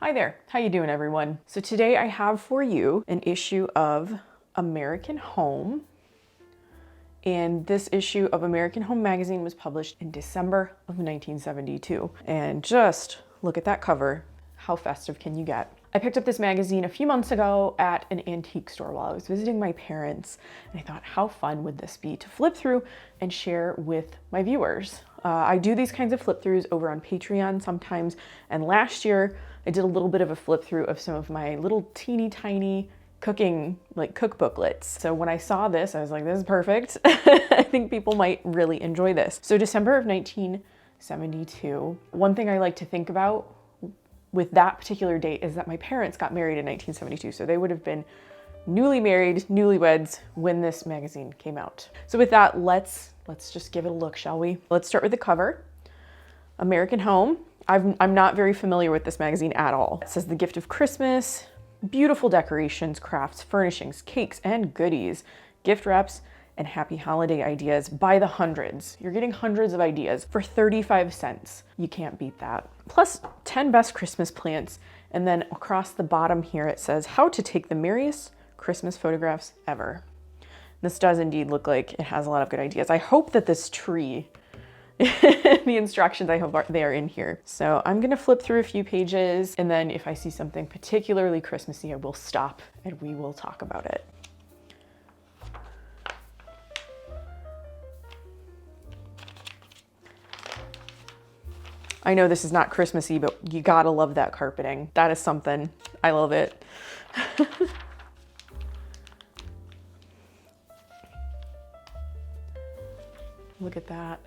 Hi there, how you doing everyone? So today I have for you an issue of American Home. And this issue of American Home magazine was published in December of 1972. And just look at that cover. How festive can you get? I picked up this magazine a few months ago at an antique store while I was visiting my parents. And I thought, how fun would this be to flip through and share with my viewers? I do these kinds of flip throughs over on Patreon sometimes. And last year I did a little bit of a flip through of some of my little teeny tiny cooking, like cookbooklets. So when I saw this, I was like, this is perfect. I think people might really enjoy this. So December of 1972, one thing I like to think about with that particular date is that my parents got married in 1972. So they would have been newly married, newlyweds when this magazine came out. So with that, let's just give it a look, shall we? Let's start with the cover. American Home. I'm not very familiar with this magazine at all. It says The Gift of Christmas, beautiful decorations, crafts, furnishings, cakes, and goodies, gift wraps, and happy holiday ideas by the hundreds. You're getting hundreds of ideas for 35 cents. You can't beat that. Plus 10 best Christmas plants. And then across the bottom here, it says how to take the merriest Christmas photographs ever. This does indeed look like it has a lot of good ideas. I hope that this tree, the instructions, I hope they are in here. So I'm gonna flip through a few pages, and then if I see something particularly Christmassy, I will stop and we will talk about it. I know this is not Christmassy, but you gotta love that carpeting. That is something. I love it. Look at that.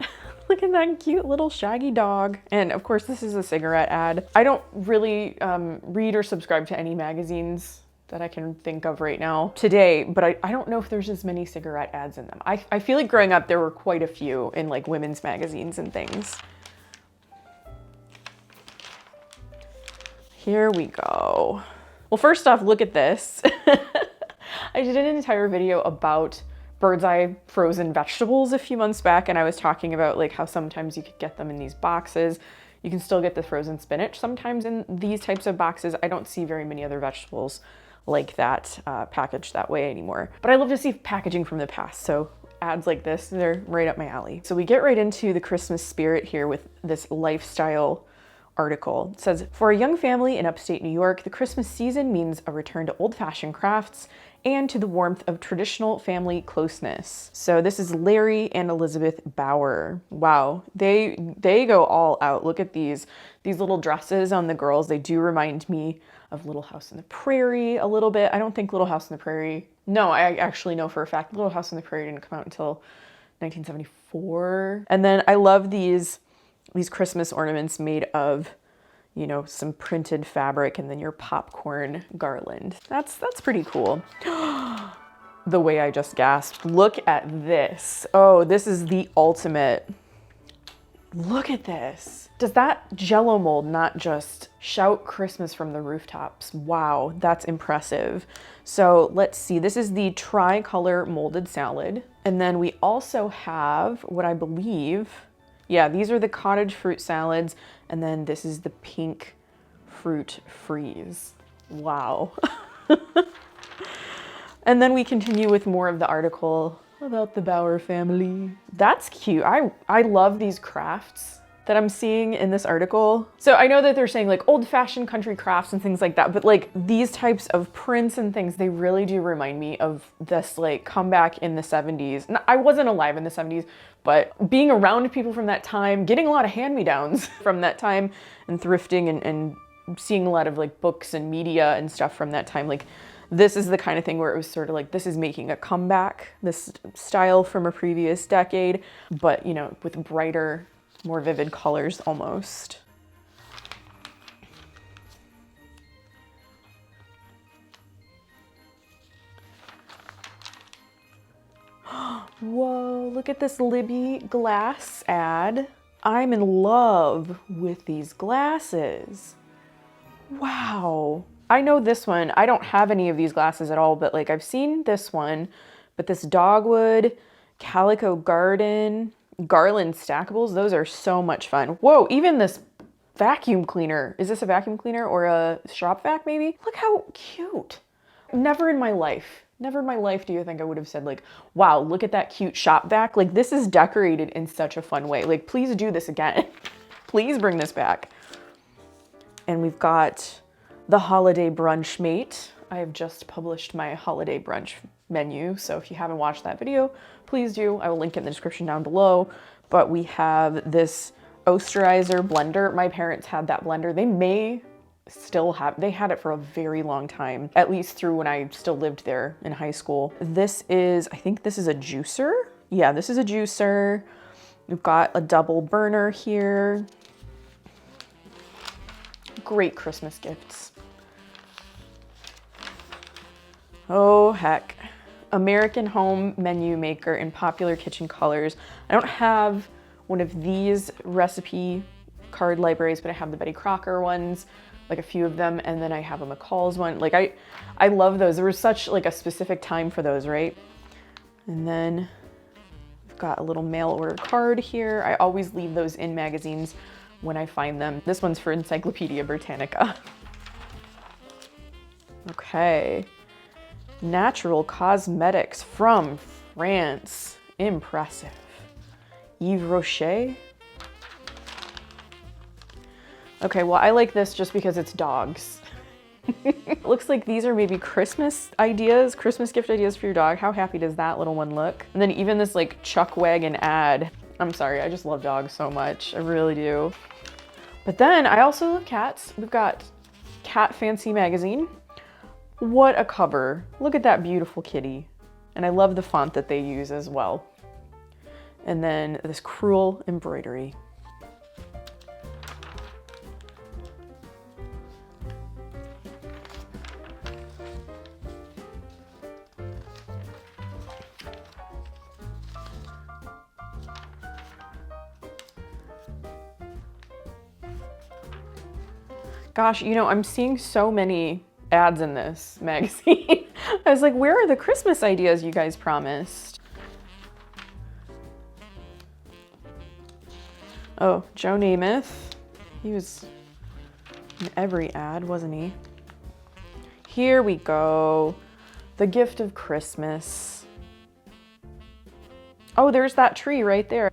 Look at that cute little shaggy dog. And of course, this is a cigarette ad. I don't really read or subscribe to any magazines that I can think of right now today, but I don't know if there's as many cigarette ads in them. I feel like growing up, there were quite a few in like women's magazines and things. Here we go. Well, first off, look at this. I did an entire video about bird's eye frozen vegetables a few months back, and I was talking about like how sometimes you could get them in these boxes. You can still get the frozen spinach sometimes in these types of boxes. I don't see very many other vegetables like that packaged that way anymore. But I love to see packaging from the past, so ads like this, they're right up my alley. So we get right into the Christmas spirit here with this lifestyle article. It says, for a young family in upstate New York, the Christmas season means a return to old-fashioned crafts and to the warmth of traditional family closeness. So this is Larry and Elizabeth Bauer. Wow, they go all out. Look at these little dresses on the girls. They do remind me of Little House on the Prairie a little bit. I don't think Little House on the Prairie, no, I actually know for a fact Little House on the Prairie didn't come out until 1974. And then I love these Christmas ornaments made of, you know, some printed fabric and then your popcorn garland. That's pretty cool. The way I just gasped. Look at this. Oh, this is the ultimate. Look at this. Does that Jell-O mold not just shout Christmas from the rooftops? Wow, that's impressive. So let's see, this is the tricolor molded salad. And then we also have what I believe, yeah, these are the cottage fruit salads, and then this is the pink fruit freeze. Wow. And then we continue with more of the article about the Bauer family. That's cute. I love these crafts that I'm seeing in this article. So I know that they're saying like old-fashioned country crafts and things like that, but like these types of prints and things, they really do remind me of this like comeback in the 70s. I wasn't alive in the 70s, but being around people from that time, getting a lot of hand-me-downs from that time, and thrifting and seeing a lot of like books and media and stuff from that time, like this is the kind of thing where it was sort of like, this is making a comeback, this style from a previous decade, but you know, with brighter, more vivid colors almost. Whoa, look at this Libby glass ad. I'm in love with these glasses. Wow. I know this one. I don't have any of these glasses at all, but like I've seen this one, but this dogwood, calico garden, garland stackables, those are so much fun. Whoa, even this vacuum cleaner. Is this a vacuum cleaner or a shop vac maybe? Look how cute. Never in my life do you think I would have said like, wow, look at that cute shop vac. Like this is decorated in such a fun way. Like please do this again. Please bring this back. And we've got the holiday brunch mate. I have just published my holiday brunch menu. So if you haven't watched that video, please do. I will link it in the description down below. But we have this Osterizer blender. My parents had that blender. They may still have, they had it for a very long time, at least through when I still lived there in high school. This is, I think this is a juicer. Yeah, this is a juicer. We've got a double burner here. Great Christmas gifts. Oh heck. American Home menu maker in popular kitchen colors. I don't have one of these recipe card libraries, but I have the Betty Crocker ones, like a few of them, and then I have a McCall's one. Like I love those. There was such like a specific time for those, right? And then we've got a little mail order card here. I always leave those in magazines when I find them. This one's for Encyclopedia Britannica. Okay. Natural cosmetics from France. Impressive. Yves Rocher. Okay, well, I like this just because it's dogs. Looks like these are maybe Christmas ideas, Christmas gift ideas for your dog. How happy does that little one look? And then even this like Chuck Wagon ad. I'm sorry, I just love dogs so much. I really do. But then I also love cats. We've got Cat Fancy magazine. What a cover. Look at that beautiful kitty. And I love the font that they use as well. And then this cruel embroidery. Gosh, you know, I'm seeing so many ads in this magazine. I was like, where are the Christmas ideas you guys promised? Oh, Joe Namath. He was in every ad, wasn't he? Here we go. The gift of Christmas. Oh, there's that tree right there.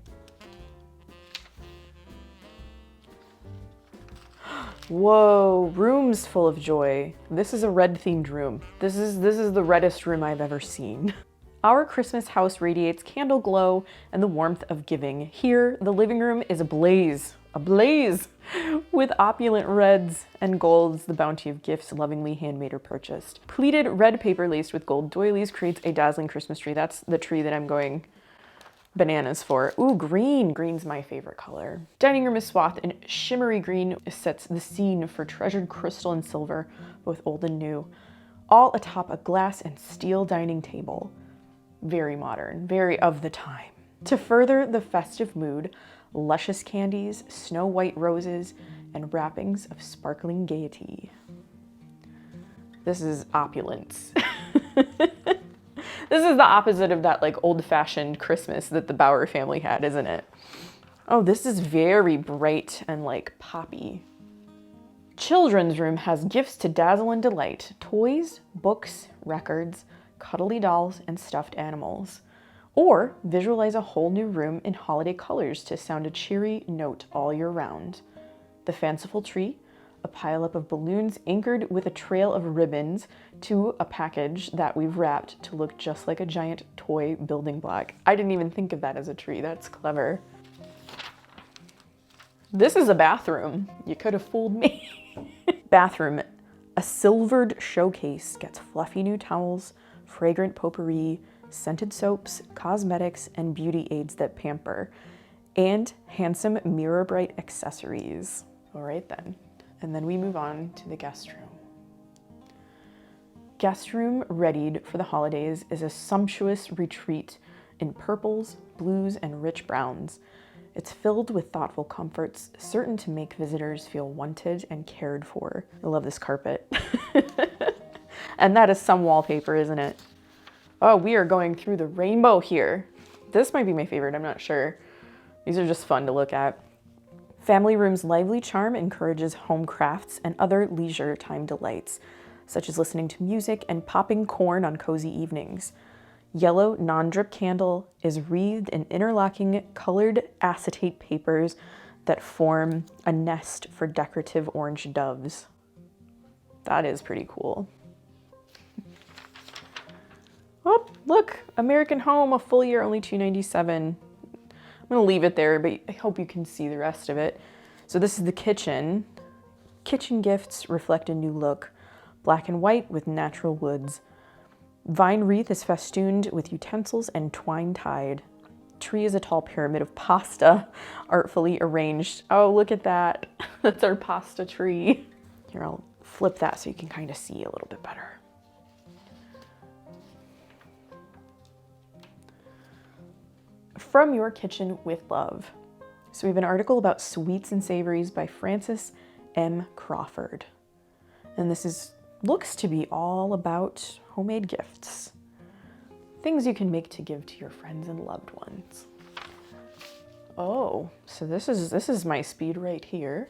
Whoa, rooms full of joy. This is a red themed room. This is the reddest room I've ever seen. Our Christmas house radiates candle glow and the warmth of giving. Here, the living room is ablaze with opulent reds and golds, the bounty of gifts lovingly handmade or purchased. Pleated red paper laced with gold doilies creates a dazzling Christmas tree. That's the tree that I'm going bananas for. Ooh, green. Green's my favorite color. Dining room is swathed in shimmery green, sets the scene for treasured crystal and silver, both old and new, all atop a glass and steel dining table. Very modern, very of the time. To further the festive mood, luscious candies, snow white roses, and wrappings of sparkling gaiety. This is opulence. This is the opposite of that like old-fashioned Christmas that the Bauer family had, isn't it? Oh, this is very bright and like poppy. Children's room has gifts to dazzle and delight. Toys, books, records, cuddly dolls, and stuffed animals. Or visualize a whole new room in holiday colors to sound a cheery note all year round. The fanciful tree, a pileup of balloons anchored with a trail of ribbons to a package that we've wrapped to look just like a giant toy building block. I didn't even think of that as a tree. That's clever. This is a bathroom. You could have fooled me. Bathroom. A silvered showcase gets fluffy new towels, fragrant potpourri, scented soaps, cosmetics, and beauty aids that pamper, and handsome mirror bright accessories. All right then. And then we move on to the guest room. Guest room readied for the holidays is a sumptuous retreat in purples, blues, and rich browns. It's filled with thoughtful comforts, certain to make visitors feel wanted and cared for. I love this carpet. And that is some wallpaper, isn't it? Oh, we are going through the rainbow here. This might be my favorite, I'm not sure. These are just fun to look at. Family Room's lively charm encourages home crafts and other leisure time delights, such as listening to music and popping corn on cozy evenings. Yellow non-drip candle is wreathed in interlocking colored acetate papers that form a nest for decorative orange doves. That is pretty cool. Oh, look, American Home, a full year, only $2.97. I'm gonna leave it there, but I hope you can see the rest of it. So this is the kitchen. Kitchen gifts reflect a new look, black and white with natural woods. Vine wreath is festooned with utensils and twine tied. Tree is a tall pyramid of pasta, artfully arranged. Oh, look at that. That's our pasta tree. Here, I'll flip that so you can kind of see a little bit better. From Your Kitchen with Love. So we have an article about sweets and savories by Frances M. Crawford. And this looks to be all about homemade gifts. Things you can make to give to your friends and loved ones. Oh, so this is my speed right here.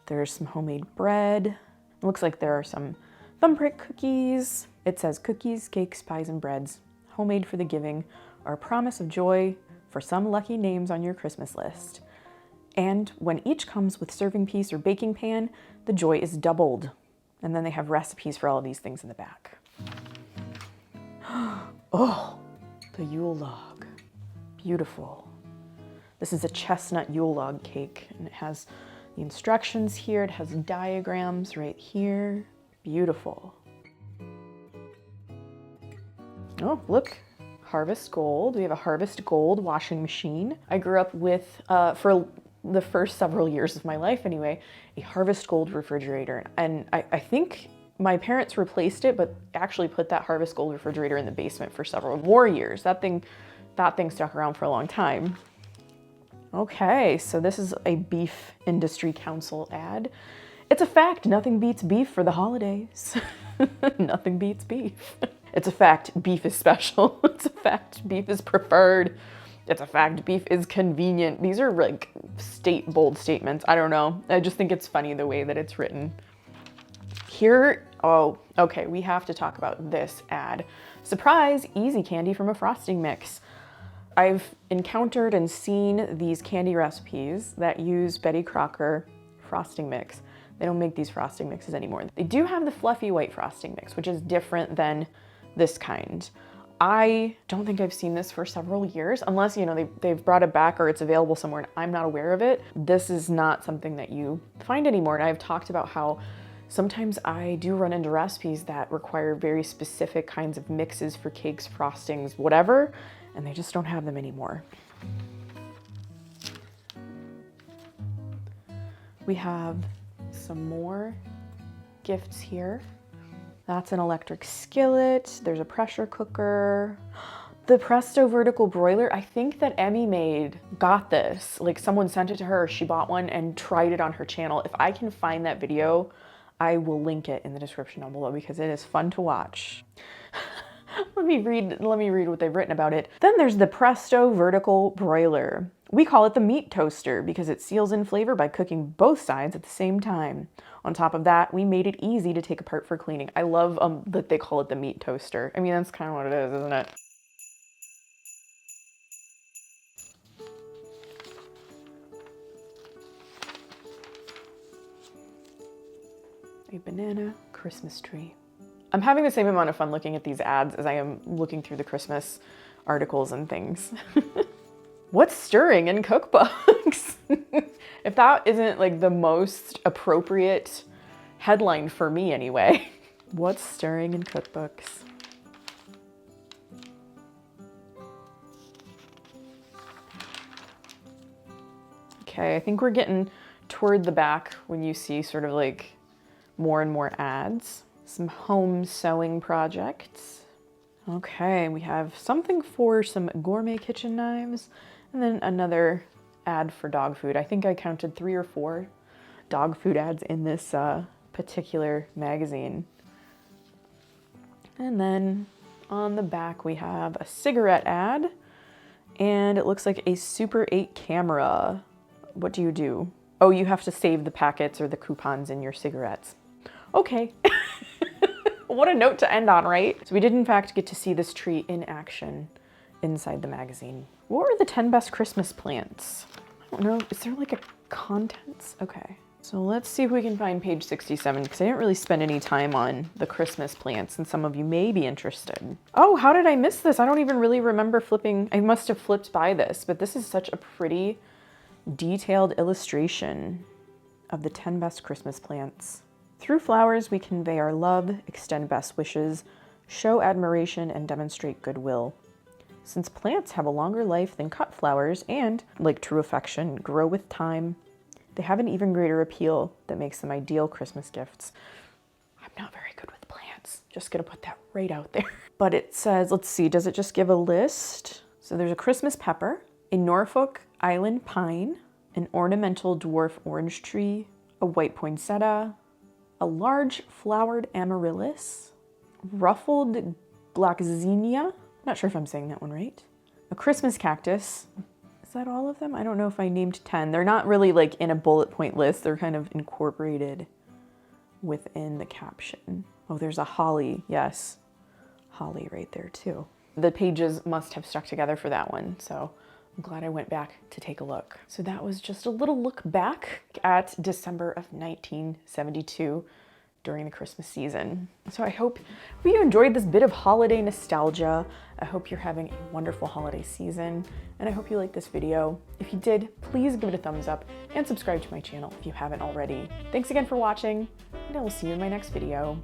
There's some homemade bread. It looks like there are some thumbprint cookies. It says cookies, cakes, pies, and breads, homemade for the giving, are a promise of joy for some lucky names on your Christmas list. And when each comes with serving piece or baking pan, the joy is doubled. And then they have recipes for all of these things in the back. Oh, the Yule log. Beautiful. This is a chestnut Yule log cake, and it has the instructions here. It has diagrams right here. Beautiful. Oh, look. Harvest Gold. We have a Harvest Gold washing machine. I grew up with, for the first several years of my life anyway, a Harvest Gold refrigerator. And I think my parents replaced it, but actually put that Harvest Gold refrigerator in the basement for several more years. That thing stuck around for a long time. Okay, so this is a Beef Industry Council ad. It's a fact, nothing beats beef for the holidays. Nothing beats beef. It's a fact, beef is special. It's a fact, beef is preferred. It's a fact, beef is convenient. These are like bold statements. I don't know. I just think it's funny the way that it's written. Here, oh, okay, we have to talk about this ad. Surprise, easy candy from a frosting mix. I've encountered and seen these candy recipes that use Betty Crocker frosting mix. They don't make these frosting mixes anymore. They do have the fluffy white frosting mix, which is different than this kind. I don't think I've seen this for several years, unless, you know, they've brought it back or it's available somewhere and I'm not aware of it. This is not something that you find anymore. And I've talked about how sometimes I do run into recipes that require very specific kinds of mixes for cakes, frostings, whatever, and they just don't have them anymore. We have some more gifts here. That's an electric skillet. There's a pressure cooker. The Presto vertical broiler, I think that Emmy got this. Like someone sent it to her, or she bought one and tried it on her channel. If I can find that video, I will link it in the description down below because it is fun to watch. Let me read what they've written about it. Then there's the Presto vertical broiler. We call it the meat toaster because it seals in flavor by cooking both sides at the same time. On top of that, we made it easy to take apart for cleaning. I love that they call it the meat toaster. I mean, that's kind of what it is, isn't it? A banana Christmas tree. I'm having the same amount of fun looking at these ads as I am looking through the Christmas articles and things. What's stirring in cookbooks? If that isn't like the most appropriate headline for me anyway. What's stirring in cookbooks? Okay, I think we're getting toward the back when you see sort of like more and more ads. Some home sewing projects. Okay, we have something for some gourmet kitchen knives, and then another ad for dog food. I think I counted 3 or 4 dog food ads in this particular magazine. And then on the back we have a cigarette ad, and it looks like a Super 8 camera. What do you do? Oh, you have to save the packets or the coupons in your cigarettes. Okay. What a note to end on, right? So we did in fact get to see this tree in action inside the magazine. What were the 10 best Christmas plants? I don't know. Is there like a contents? Okay. So let's see if we can find page 67 because I didn't really spend any time on the Christmas plants and some of you may be interested. Oh, how did I miss this? I don't even really remember flipping. I must have flipped by this, but this is such a pretty detailed illustration of the 10 best Christmas plants. Through flowers, we convey our love, extend best wishes, show admiration, and demonstrate goodwill. Since plants have a longer life than cut flowers and, like true affection, grow with time, they have an even greater appeal that makes them ideal Christmas gifts. I'm not very good with plants. Just gonna put that right out there. But it says, let's see, does it just give a list? So there's a Christmas pepper, a Norfolk Island pine, an ornamental dwarf orange tree, a white poinsettia, a large flowered amaryllis, ruffled gloxinia, not sure if I'm saying that one right, a Christmas cactus. Is that all of them? I don't know if I named 10. They're not really like in a bullet point list. They're kind of incorporated within the caption. Oh, there's a holly. Yes, holly right there too. The pages must have stuck together for that one, so I'm glad I went back to take a look. So that was just a little look back at December of 1972 during the Christmas season. So I hope you enjoyed this bit of holiday nostalgia. I hope you're having a wonderful holiday season, and I hope you liked this video. If you did, please give it a thumbs up and subscribe to my channel if you haven't already. Thanks again for watching, and I will see you in my next video.